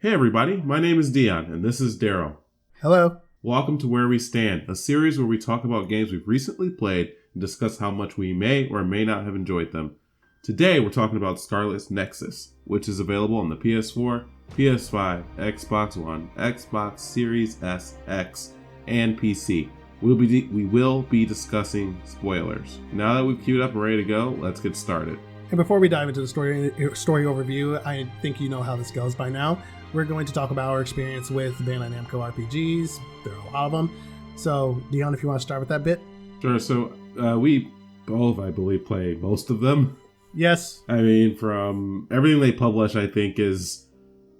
Hey everybody, my name is Dion, and this is Daryl. Hello. Welcome to Where We Stand, a series where we talk about games we've recently played and discuss how much we may or may not have enjoyed them. Today we're talking about Scarlet Nexus, which is available on the PS4, PS5, Xbox One, Xbox Series S, X, and PC. We will be discussing spoilers. Now that we've queued up and ready to go, let's get started. And before we dive into the story overview, I think you know how this goes by now. We're going to talk about our experience with Bandai Namco RPGs. There are a lot of them. So, Dion, if you want to start with that bit. Sure, so we both, I believe, play most of them. Yes. I mean, from everything they publish, I think is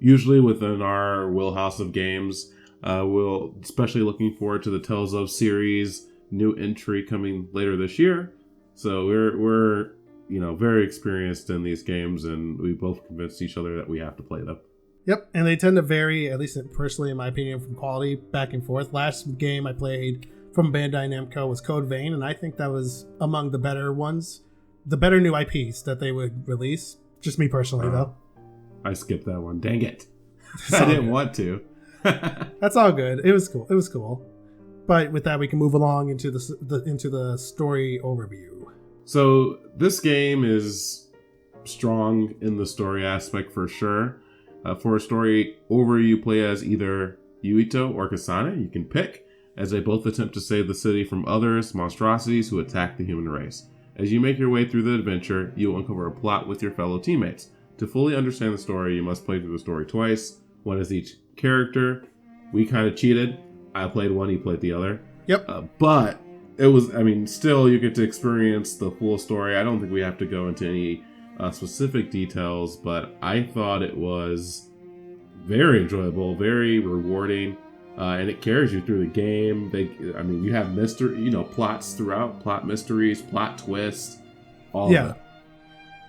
usually within our wheelhouse of games. We'll especially looking forward to the Tales of series, new entry coming later this year. So we're very experienced in these games, and we both convinced each other that we have to play them. Yep, and they tend to vary, at least personally in my opinion, from quality back and forth. Last game I played from Bandai Namco was Code Vein, and I think that was among the better ones, the better new IPs that they would release. Just me personally, though. I skipped that one. Dang it. I didn't want to. That's all good. It was cool. But with that, we can move along into the story overview. So this game is strong in the story aspect for sure. For a story overview, you play as either Yuito or Kasane. You can pick, as they both attempt to save the city from others, monstrosities who attack the human race. As you make your way through the adventure, you will uncover a plot with your fellow teammates. To fully understand the story, you must play through the story twice. One is each character. We kind of cheated. I played one, he played the other. Yep. But it was, still you get to experience the full story. I don't think we have to go into any specific details, but I thought it was very enjoyable, very rewarding, and it carries you through the game. You have mystery, plots throughout, plot mysteries, plot twists, all of it.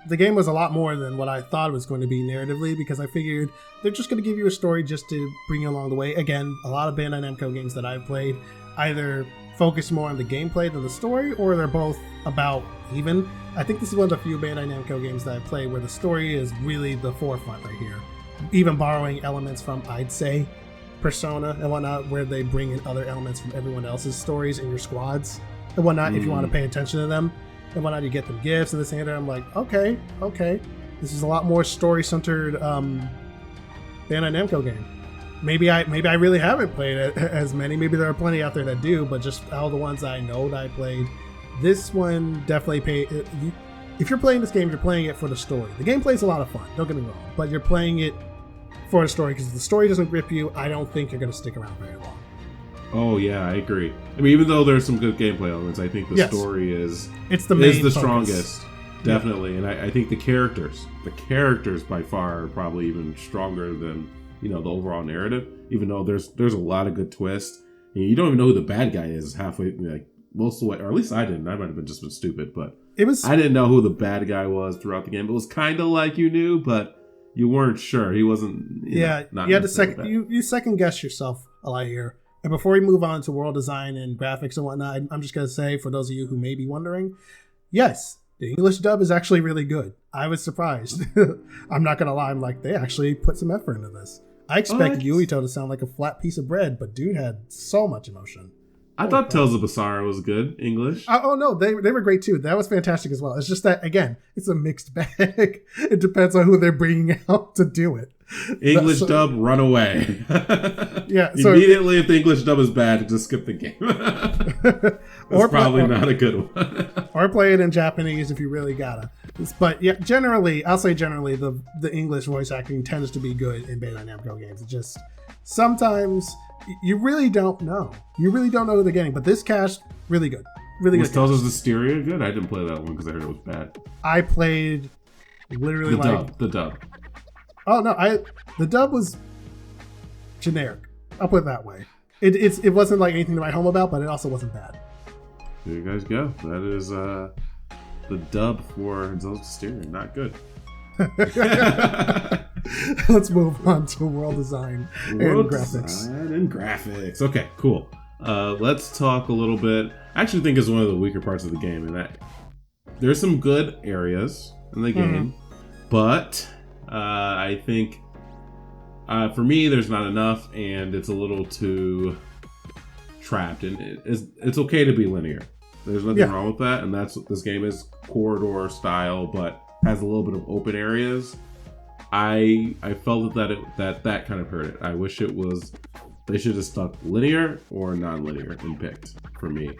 The game was a lot more than what I thought it was going to be narratively, because I figured they're just going to give you a story just to bring you along the way. Again, a lot of Bandai Namco games that I've played either focus more on the gameplay than the story, or they're both about even. I think this is one of the few Bandai Namco games that I play where the story is really the forefront right here. Even borrowing elements from, I'd say, Persona and whatnot, where they bring in other elements from everyone else's stories in your squads and whatnot. If you want to pay attention to them and whatnot, you get them gifts and this and that. I'm like, okay. This is a lot more story-centered Bandai Namco game. Maybe I really haven't played as many. Maybe there are plenty out there that do, but just all the ones I know that I played, this one definitely if you're playing this game, you're playing it for the story. The gameplay is a lot of fun, don't get me wrong, but you're playing it for the story, because if the story doesn't grip you, I don't think you're going to stick around very long. Oh yeah, I agree. Even though there's some good gameplay elements, I think the story is the strongest, definitely. Yeah. And I think the characters by far are probably even stronger than the overall narrative. Even though there's a lot of good twists, and you don't even know who the bad guy is halfway, most of the way, or at least I didn't. I might have just been stupid, but I didn't know who the bad guy was throughout the game. It was kind of like you knew, but you weren't sure. He wasn't. You had to you second guess yourself a lot here. And before we move on to world design and graphics and whatnot, I'm just gonna say, for those of you who may be wondering, yes, the English dub is actually really good. I was surprised. I'm not gonna lie. I'm like, they actually put some effort into this. I expected Yuito to sound like a flat piece of bread, but dude had so much emotion. I thought Tales of Basara was good English. No, they were great too. That was fantastic as well. It's just that, again, it's a mixed bag. It depends on who they're bringing out to do it. English dub, run away. Immediately, if the English dub is bad, just skip the game. That's probably not a good one. Or play it in Japanese if you really gotta. But yeah, I'll say generally, the English voice acting tends to be good in Bandai Namco games. It just sometimes you really don't know. You really don't know who they're getting. But this cast, really good. Really good. Tells us the stereo good? I didn't play that one because I heard it was bad. I played literally the dub. Oh no, the dub was generic. I'll put it that way. It wasn't like anything to write home about, but it also wasn't bad. There you guys go. That is the dub for Zelda Stereo. Not good. Let's move on to world design and graphics. Okay, cool. Let's talk a little bit. I actually think it's one of the weaker parts of the game, and that there's some good areas in the game, but I think For me, there's not enough, and it's a little too trapped. And it's okay to be linear. There's nothing wrong with that, and that's what this game is, corridor style, but has a little bit of open areas. I felt that kind of hurt it. I wish it was, they should have stuck linear or non-linear and picked for me.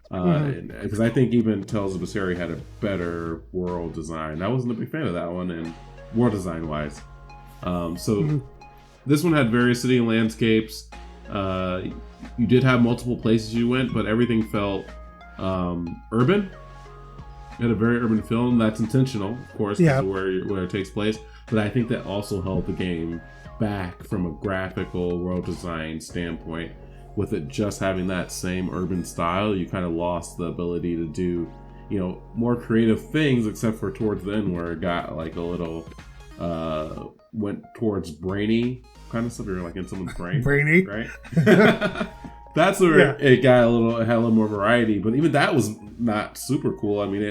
Because I think even Tales of Berseria had a better world design. I wasn't a big fan of that one, and world design wise. This one had various city and landscapes. You did have multiple places you went, but everything felt urban. It had a very urban feel, and that's intentional, of course, because of where it takes place. But I think that also held the game back from a graphical world design standpoint. With it just having that same urban style, you kind of lost the ability to do, more creative things, except for towards the end where it got like a little, went towards brainy kind of stuff. You're like in someone's brain. Brainy. Right? That's where it had a little more variety. But even that was not super cool. I mean,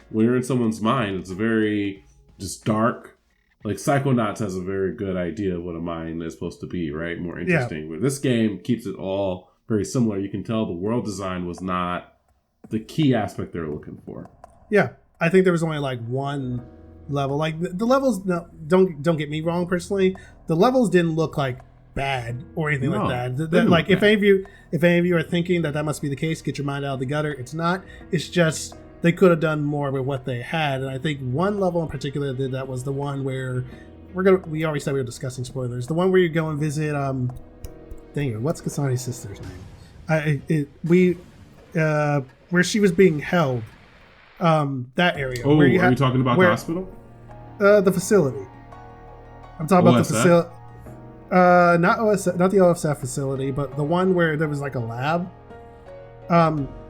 when you're in someone's mind, it's a very just dark. Like Psychonauts has a very good idea of what a mind is supposed to be, right? More interesting. Yeah. But this game keeps it all very similar. You can tell the world design was not the key aspect they're looking for. Yeah, I think there was only like one level. Like the levels, no, don't get me wrong. Personally, the levels didn't look like bad or anything like that. Like if any of you are thinking that must be the case, get your mind out of the gutter. It's not. It's just. They could have done more with what they had, and I think one level in particular that was the one where we already said we were discussing spoilers. The one where you go and visit what's Kasane's sister's name? Where she was being held. That area. Oh, are you talking about the hospital? The facility. I'm talking about the facility. Not the OSF facility, but the one where there was like a lab.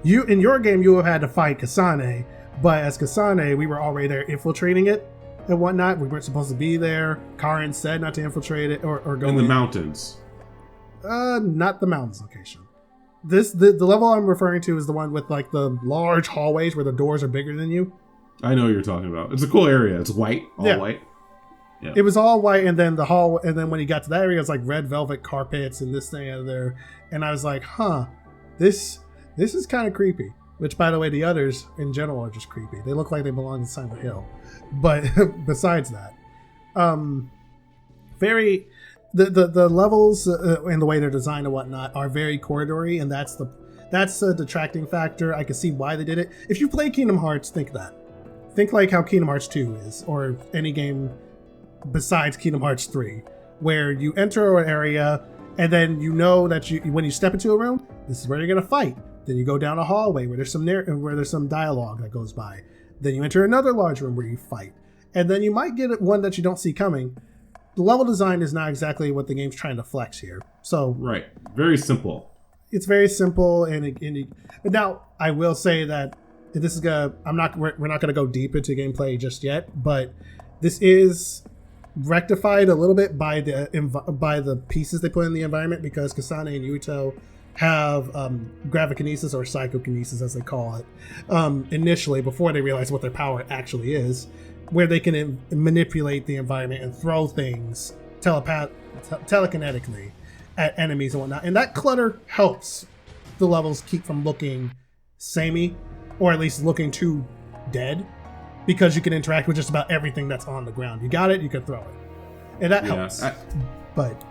You in your game you have had to fight Kasane, but as Kasane we were already there infiltrating it and whatnot. We weren't supposed to be there. Karin said not to infiltrate it or go in the mountains. Not the mountains location. The level I'm referring to is the one with like the large hallways where the doors are bigger than you. I know what you're talking about. It's a cool area. It's white, all white. Yeah. It was all white, and then and then when you got to that area, it was like red velvet carpets and this thing out there, and I was like, This is kind of creepy, which, by the way, the others in general are just creepy. They look like they belong in Silent Hill. But besides that, the levels and the way they're designed and whatnot are very corridory, and that's a detracting factor. I can see why they did it. If you play Kingdom Hearts, think that. Think like how Kingdom Hearts 2 is, or any game besides Kingdom Hearts 3, where you enter an area, and then you know that when you step into a room, this is where you're going to fight. Then you go down a hallway where there's some dialogue that goes by. Then you enter another large room where you fight. And then you might get one that you don't see coming. The level design is not exactly what the game's trying to flex here. So right. Very simple. It's very simple. But now I will say that this is we're not going to go deep into gameplay just yet, but this is rectified a little bit by the pieces they put in the environment, because Kasane and Yuto have gravikinesis, or psychokinesis as they call it, initially, before they realize what their power actually is, where they can manipulate the environment and throw things telekinetically at enemies and whatnot. And that clutter helps the levels keep from looking samey, or at least looking too dead, because you can interact with just about everything that's on the ground. You got it, you can throw it. And that helps. But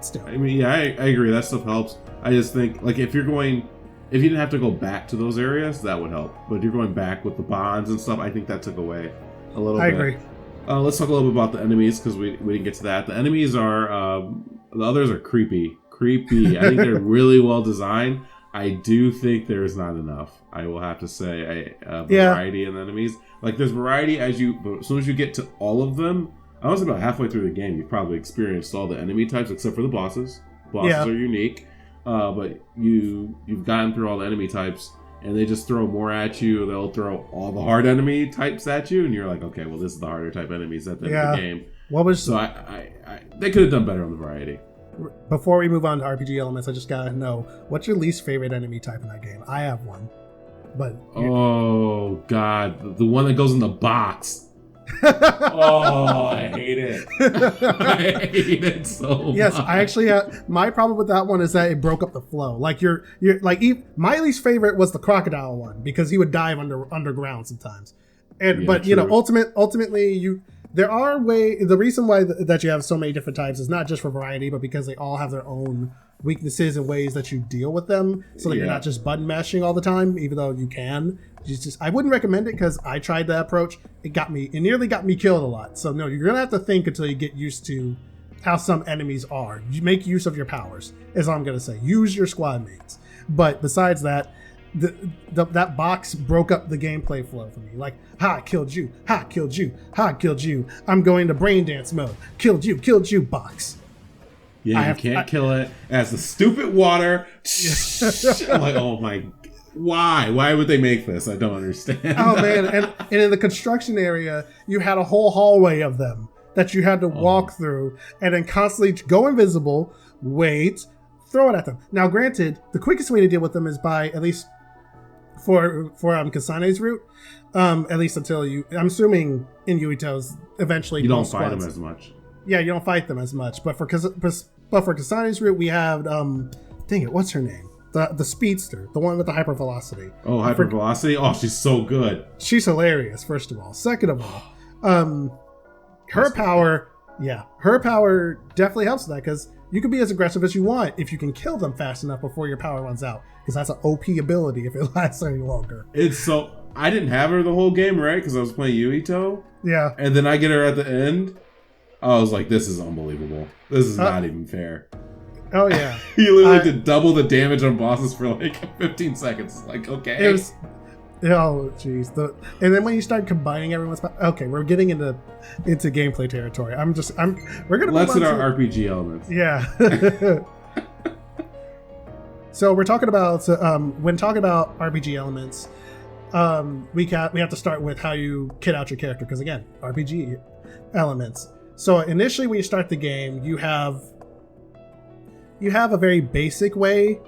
still. I mean, I agree. That stuff helps. I just think, like, if you didn't have to go back to those areas, that would help. But if you're going back with the bonds and stuff, I think that took away a little bit. I agree. Let's talk a little bit about the enemies, because we didn't get to that. The enemies are, the others are creepy. I think they're really well designed. I do think there's not enough. I will have to say, variety in the enemies. Like, there's variety but as soon as you get to all of them, I was about halfway through the game, you've probably experienced all the enemy types except for the bosses. Bosses are unique. But you've gotten through all the enemy types, and they just throw more at you. They'll throw all the hard enemy types at you, and you're like, okay, well, this is the harder type enemies at the end of the game. They could have done better on the variety. Before we move on to RPG elements, I just gotta know, what's your least favorite enemy type in that game? I have one, but oh god, the one that goes in the box. Oh, I hate it. I hate it so much. Yes, I actually my problem with that one is that it broke up the flow. Like you're like my least favorite was the crocodile one because he would dive underground sometimes. And Yeah, but true. you know, ultimately there are the reason why that you have so many different types is not just for variety, but because they all have their own weaknesses and ways that you deal with them, so that you're not just button mashing all the time, even though you can. I wouldn't recommend it because I tried that approach. It nearly got me killed a lot. So no, you're gonna have to think until you get used to how some enemies are. You make use of your powers, is all I'm gonna say. Use your squad mates. But besides that, that box broke up the gameplay flow for me. Like, ha, killed you, ha, killed you, ha, killed you. I'm going to brain dance mode. Killed you, box. Yeah, you can't kill it. It has the stupid water. I'm like, oh my, why? Why would they make this? I don't understand. Oh man, and in the construction area, you had a whole hallway of them that you had to walk through, and then constantly go invisible, wait, throw it at them. Now, granted, the quickest way to deal with them is by, at least for Kasane's route, at least until I'm assuming in Yuito's eventually you don't fight them as much. Yeah, you don't fight them as much. But for Kasane's route, we have dang it, what's her name? The speedster, the one with the hypervelocity. Oh, hypervelocity! Oh, she's so good. She's hilarious, first of all. Second of all, her power definitely helps with that, because you can be as aggressive as you want if you can kill them fast enough before your power runs out, because that's an OP ability if it lasts any longer. I didn't have her the whole game, right? Because I was playing Yuito. Yeah. And then I get her at the end. I was like, this is unbelievable. This is not even fair. Oh, yeah. You literally did double the damage on bosses for like 15 seconds. Like, okay. It was... Oh, jeez. And then when you start combining everyone's... Okay, we're getting into gameplay territory. We're going to Let's hit our RPG elements. Yeah. So we're talking about... when talking about RPG elements, we have to start with how you kit out your character. Because, again, RPG elements. So initially when you start the game, you have a very basic way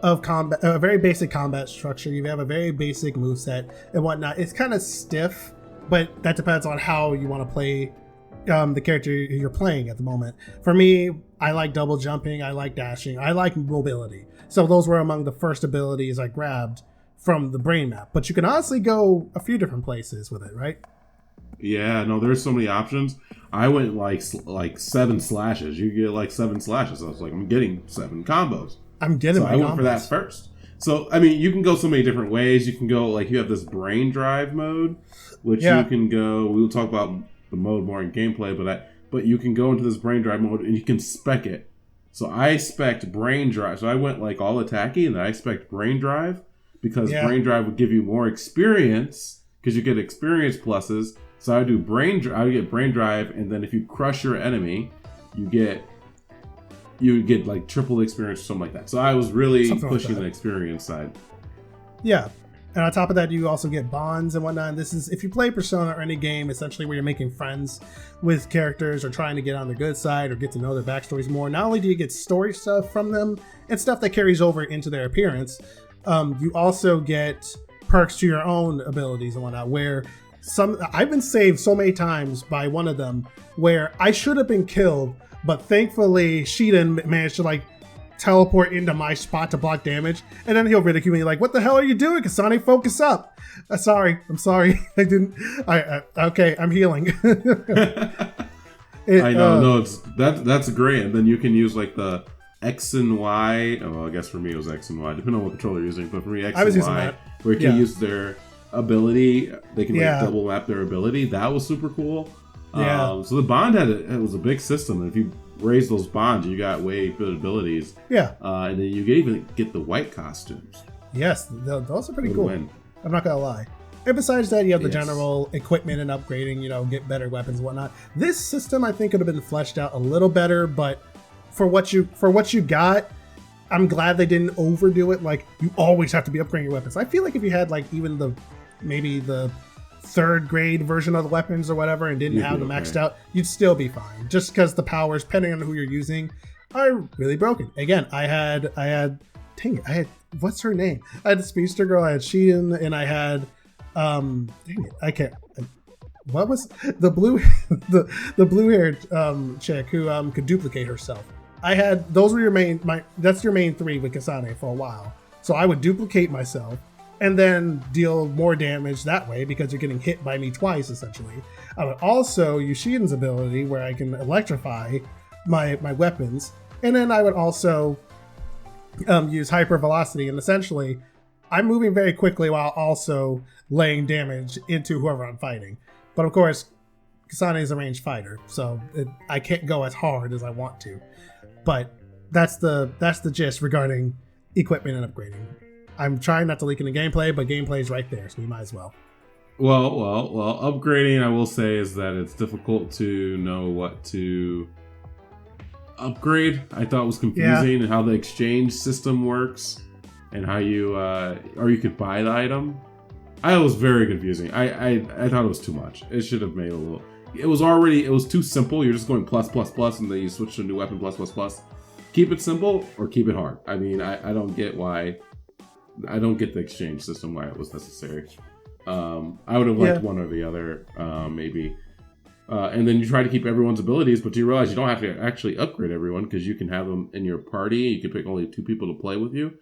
of combat, a very basic combat structure. You have a very basic moveset and whatnot. It's kind of stiff, but that depends on how you want to play the character you're playing at the moment. For me, I like double jumping, I like dashing, I like mobility. So those were among the first abilities I grabbed from the brain map. But you can honestly go a few different places with it, right? Yeah, no, there's so many options. I went like 7 slashes. You get like 7 slashes. I was like, I'm getting 7 combos. I went for that first. So, I mean, you can go so many different ways. You can go, like, you have this brain drive mode, which you can go, we'll talk about the mode more in gameplay, but you can go into this brain drive mode and you can spec it. So I spec'd brain drive. So I went like all attacky, and then I spec'd brain drive because brain drive would give you more experience because you get experience pluses. So I would get brain drive, and then if you crush your enemy, you would get like triple experience or something like that. So I was really pushing the experience side. Yeah. And on top of that, you also get bonds and whatnot. And this is, if you play Persona or any game, essentially where you're making friends with characters or trying to get on their good side or get to know their backstories more. Not only do you get story stuff from them and stuff that carries over into their appearance, you also get perks to your own abilities and whatnot, where I've been saved so many times by one of them where I should have been killed, but thankfully Shiden managed to like teleport into my spot to block damage, and then he'll ridicule me like, "What the hell are you doing, Kasane? Focus up." I'm sorry. I didn't. Okay. I'm healing. I know. No, that's great. And then you can use like the X and Y. Oh, well, I guess for me it was X and Y, depending on what controller you're using. But for me, X and Y, where you can use their ability. They can like double map their ability. That was super cool. Yeah. So the bond it was a big system, and if you raise those bonds, you got way good abilities. Yeah. And then you can even get the white costumes. Yes, those are pretty cool. I'm not gonna lie. And besides that, you have the general equipment and upgrading, get better weapons and whatnot. This system, I think, could have been fleshed out a little better, but for what you got, I'm glad they didn't overdo it. Like, you always have to be upgrading your weapons. I feel like if you had like even maybe the 3rd grade version of the weapons or whatever and didn't have them maxed out, you'd still be fine. Just because the powers, depending on who you're using, are really broken. Again, I had what's her name? I had the speedster girl, I had Shiden, and I had what was the blue the blue haired chick who could duplicate herself. I had those were that's your main three with Kasane for a while. So I would duplicate myself and then deal more damage that way because you're getting hit by me twice essentially. I would also use Shiden's ability where I can electrify my weapons, and then I would also use hyper velocity, and essentially I'm moving very quickly while also laying damage into whoever I'm fighting. But of course, Kasane is a ranged fighter, so I can't go as hard as I want to. But that's the gist regarding equipment and upgrading. I'm trying not to leak into gameplay, but gameplay is right there, so we might as well. Well, upgrading, I will say, is that it's difficult to know what to upgrade. I thought it was confusing and how the exchange system works and how you or you could buy the item. I was very confusing. I thought it was too much. It should have made a little. It was too simple. You're just going plus plus plus, and then you switch to a new weapon plus plus plus. Keep it simple or keep it hard. I mean, I don't get why. I don't get the exchange system, why it was necessary. I would have liked one or the other, maybe. And then you try to keep everyone's abilities, but you realize you don't have to actually upgrade everyone because you can have them in your party. You can pick only 2 people to play with you.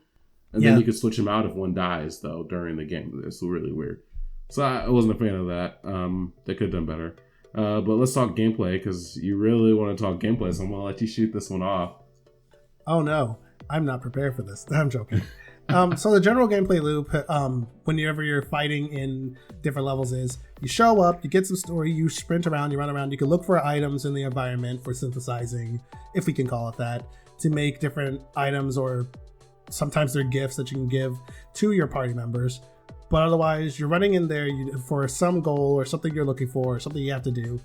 And then you can switch them out if one dies, though, during the game. It's really weird. So I wasn't a fan of that. They could have done better. But let's talk gameplay, because you really want to talk gameplay, so I'm going to let you shoot this one off. Oh, no. I'm not prepared for this. I'm joking. So the general gameplay loop, whenever you're fighting in different levels, is you show up, you get some story, you sprint around, you run around, you can look for items in the environment for synthesizing, if we can call it that, to make different items, or sometimes they're gifts that you can give to your party members. But otherwise, you're running in there for some goal or something you're looking for, or something you have to do.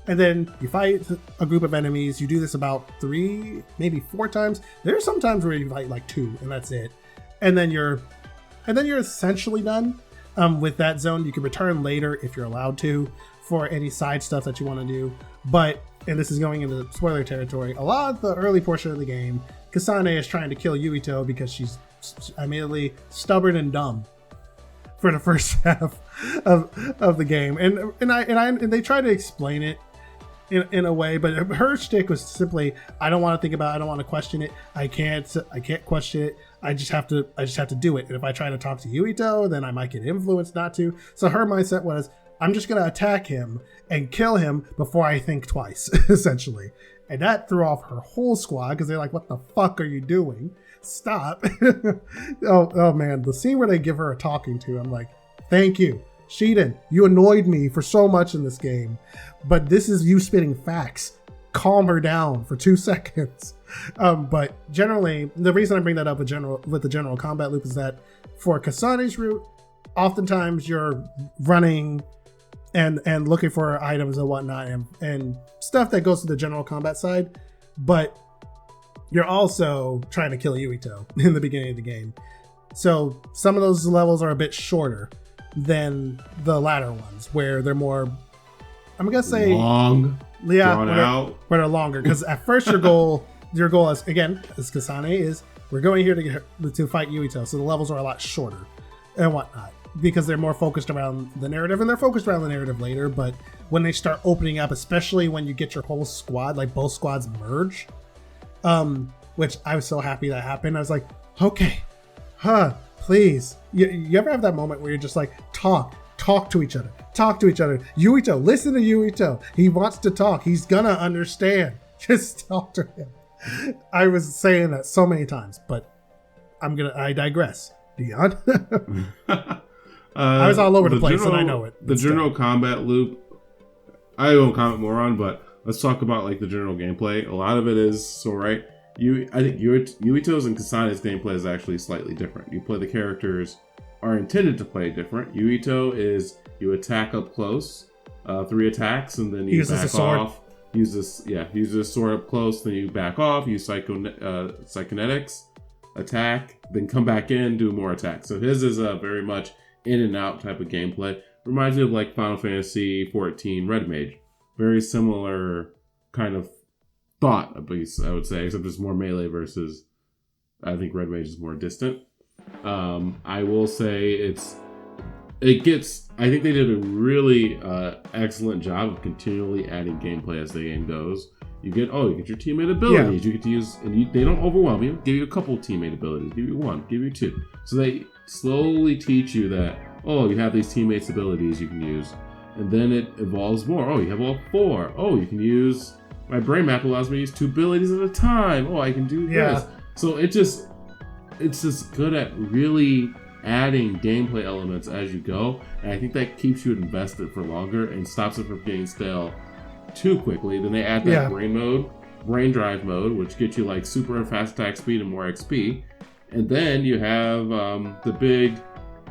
And then you fight a group of enemies. You do this about 3, maybe 4 times. There's some times where you fight like 2, and that's it. And then you're essentially done with that zone. You can return later if you're allowed to for any side stuff that you want to do. But, and this is going into spoiler territory, a lot of the early portion of the game, Kasane is trying to kill Yuito because she's admittedly stubborn and dumb for the first half of the game. And they try to explain it in a way, but her shtick was simply, I don't want to think about it, I don't want to question it, I can't question it, I just have to do it. And if I try to talk to Yuito, then I might get influenced not to. So her mindset was, I'm just going to attack him and kill him before I think twice, essentially. And that threw off her whole squad because they're like, what the fuck are you doing? Stop. oh man, the scene where they give her a talking to, I'm like, thank you. Shiden, you annoyed me for so much in this game, but this is you spitting facts. Calm her down for 2 seconds. But generally, the reason I bring that up with the general combat loop is that for Kasane's route, oftentimes you're running and looking for items and whatnot and stuff that goes to the general combat side, but you're also trying to kill Yuito in the beginning of the game. So some of those levels are a bit shorter than the latter ones, where they're more, I'm gonna say long, out, where they're longer. Because at first your goal is, again, as Kasane is, we're going here to fight Yuito, so the levels are a lot shorter and whatnot, because they're more focused around the narrative, and they're focused around the narrative later. But when they start opening up, especially when you get your whole squad, like both squads merge, which I was so happy that happened. I was like, okay, please. You ever have that moment where you're just like, talk to each other. Yuito, listen to Yuito. He wants to talk. He's gonna understand. Just talk to him. I was saying that so many times, but I digress. Dion. I was all over the place, and I know it. The general combat loop, I won't comment more on, but let's talk about like the general gameplay. A lot of it is so right. I think Yuito's and Kasane's gameplay is actually slightly different. You play the characters are intended to play different. Yuito is you attack up close, 3 attacks, and then you back off. Use this sword up close, then you back off. Use psychonetics, attack, then come back in, do more attacks. So his is a very much in and out type of gameplay. Reminds me of like Final Fantasy 14 Red Mage. Very similar kind of thought, at least I would say, except it's more melee versus, I think Red Mage is more distant. I will say I think they did a really excellent job of continually adding gameplay as the game goes. You get your teammate abilities. You get to use, and they don't overwhelm you. Give you a couple teammate abilities. Give you one. Give you two. So they slowly teach you that, you have these teammates abilities you can use. And then it evolves more. You have all 4. You can use, my brain map allows me to use 2 abilities at a time. I can do this. So it's just good at really adding gameplay elements as you go. And I think that keeps you invested for longer and stops it from getting stale too quickly. Then they add that brain drive mode, which gets you like super and fast attack speed and more XP. And then you have the big,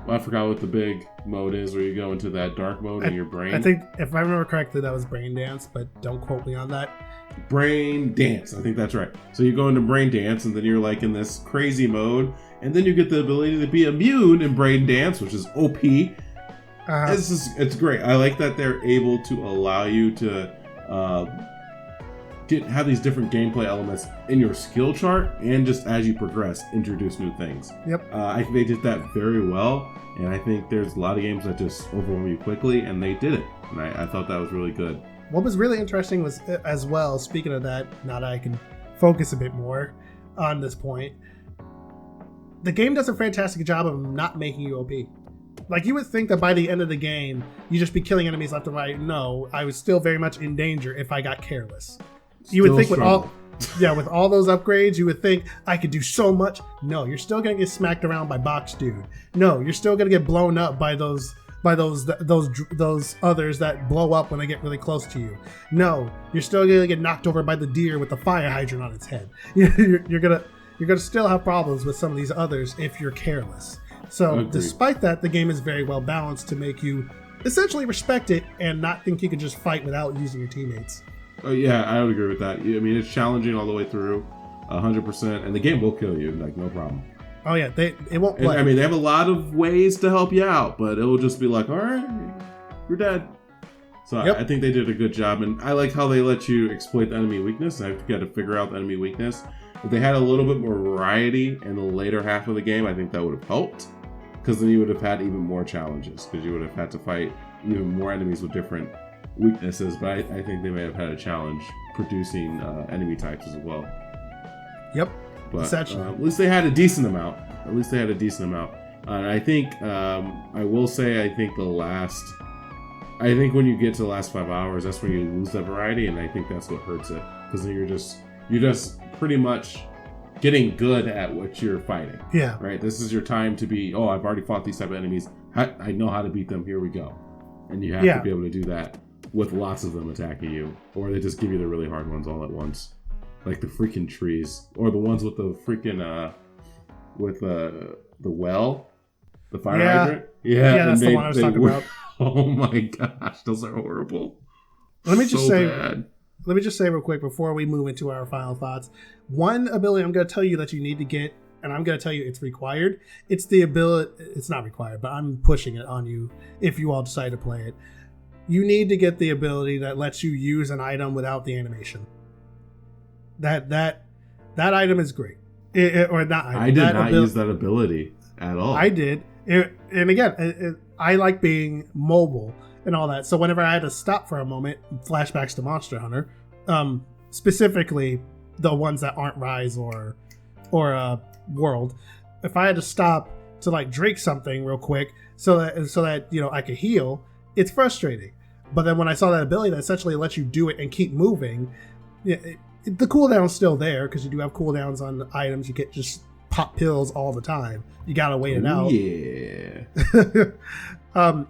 I forgot what the big mode is, where you go into that dark mode in your brain. I think, if I remember correctly, that was Brain Dance, but don't quote me on that. Brain Dance, I think that's right. So you go into Brain Dance, and then you're like in this crazy mode, and then you get the ability to be immune in Brain Dance, which is OP. It's great. I like that they're able to allow you to have these different gameplay elements in your skill chart, and just as you progress, introduce new things. I think they did that very well, and I think there's a lot of games that just overwhelm you quickly, and they did it, and I thought that was really good. What was really interesting was, as well, speaking of that, now that I can focus a bit more on this point, the game does a fantastic job of not making you OP. Like, you would think that by the end of the game, you'd just be killing enemies left and right. No, I was still very much in danger if I got careless. You would think with all those upgrades, you would think I could do so much. No, you're still gonna get smacked around by Box Dude. No, you're still gonna get blown up by those others that blow up when they get really close to you. No, you're still gonna get knocked over by the deer with the fire hydrant on its head. You're gonna still have problems with some of these others if you're careless. So despite that, the game is very well balanced to make you essentially respect it and not think you can just fight without using your teammates. Oh yeah, I would agree with that. I mean, it's challenging all the way through, 100%, and the game will kill you, like, no problem. Oh yeah, it won't play. I mean, they have a lot of ways to help you out, but it will just be like, all right, you're dead. So I think they did a good job, and I like how they let you exploit the enemy weakness. I've got to figure out the enemy weakness. If they had a little bit more variety in the later half of the game, I think that would have helped, because then you would have had even more challenges, because you would have had to fight even more enemies with different weaknesses. But I think they may have had a challenge producing enemy types as well. Yep. But at least they had a decent amount. And I think, I will say, I think when you get to the last 5 hours, that's when you lose that variety, and I think that's what hurts it, because then you're just pretty much getting good at what you're fighting. Yeah. Right? This is your time to be, I've already fought these type of enemies. I know how to beat them. Here we go. And you have to be able to do that with lots of them attacking you, or they just give you the really hard ones all at once. Like the freaking trees, or the ones with the freaking the well, the fire hydrant. Yeah, that's the one I was talking about. Oh my gosh, those are horrible. Let me just say real quick before we move into our final thoughts. One ability I'm going to tell you that you need to get, and I'm going to tell you it's required. It's the ability. It's not required, but I'm pushing it on you if you all decide to play it. You need to get the ability that lets you use an item without the animation. That item is great. I did not use that ability at all. I did. And again, I like being mobile and all that. So whenever I had to stop for a moment, flashbacks to Monster Hunter, specifically the ones that aren't Rise or World, if I had to stop to like drink something real quick so that I could heal, it's frustrating. But then when I saw that ability that essentially lets you do it and keep moving, the cooldown's still there, because you do have cooldowns on items. You can't just pop pills all the time. You gotta wait it out. Yeah.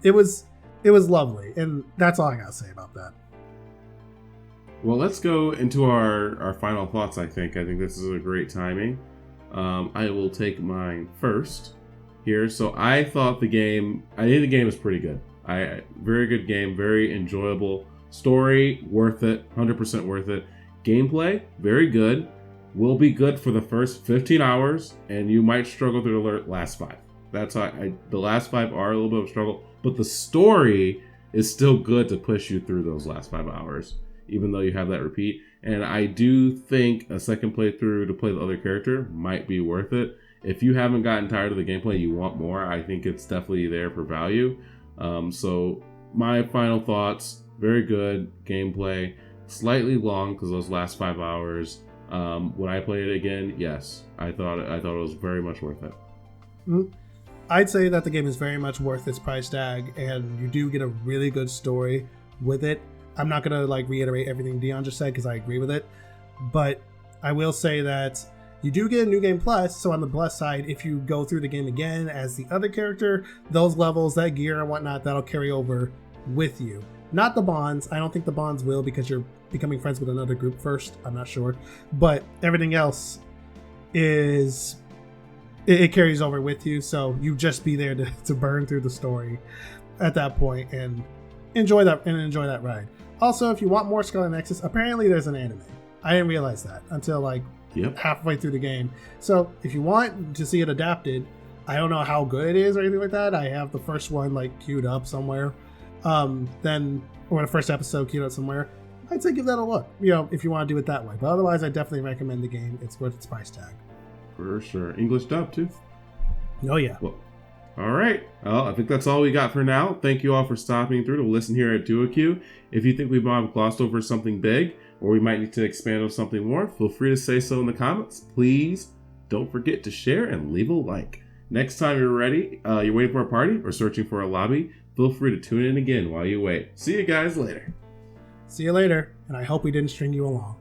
It was lovely, and that's all I gotta say about that. Well, let's go into our final thoughts. I think this is a great timing. I will take mine first here. So I think the game is pretty good. Very good game, very enjoyable. Story, worth it, 100% worth it. Gameplay, very good. Will be good for the first 15 hours, and you might struggle through the last 5. That's why the last 5 are a little bit of a struggle, but the story is still good to push you through those last 5 hours, even though you have that repeat. And I do think a second playthrough to play the other character might be worth it. if you haven't gotten tired of the gameplay, you want more, I think it's definitely there for value. So my final thoughts, very good gameplay, slightly long because those last 5 hours. When I played it again, yes, I thought it was very much worth it. I'd say that the game is very much worth its price tag, and you do get a really good story with it. I'm not gonna reiterate everything Dion just said because I agree with it, but I will say that you do get a New Game Plus. So on the plus side, if you go through the game again as the other character, those levels, that gear and whatnot, that'll carry over with you. Not the bonds. I don't think the bonds will because you're becoming friends with another group first. I'm not sure, but everything else is it carries over with you. So you just be there to burn through the story at that point and enjoy that ride. Also, if you want more Scarlet Nexus, apparently there's an anime. I didn't realize that until halfway through the game. So if you want to see it adapted, I don't know how good it is or anything like that. I have the first one queued up somewhere. Or the first episode queued up somewhere. I'd say give that a look, if you want to do it that way. But otherwise, I definitely recommend the game. It's worth its price tag. For sure. English dub, too. Oh, yeah. Well, all right. Well, I think that's all we got for now. Thank you all for stopping through to listen here at DuoQueue. If you think we might have glossed over something big, or we might need to expand on something more, feel free to say so in the comments. Please don't forget to share and leave a like. Next time you're ready, you're waiting for a party or searching for a lobby, feel free to tune in again while you wait. See you guys later. See you later, and I hope we didn't string you along.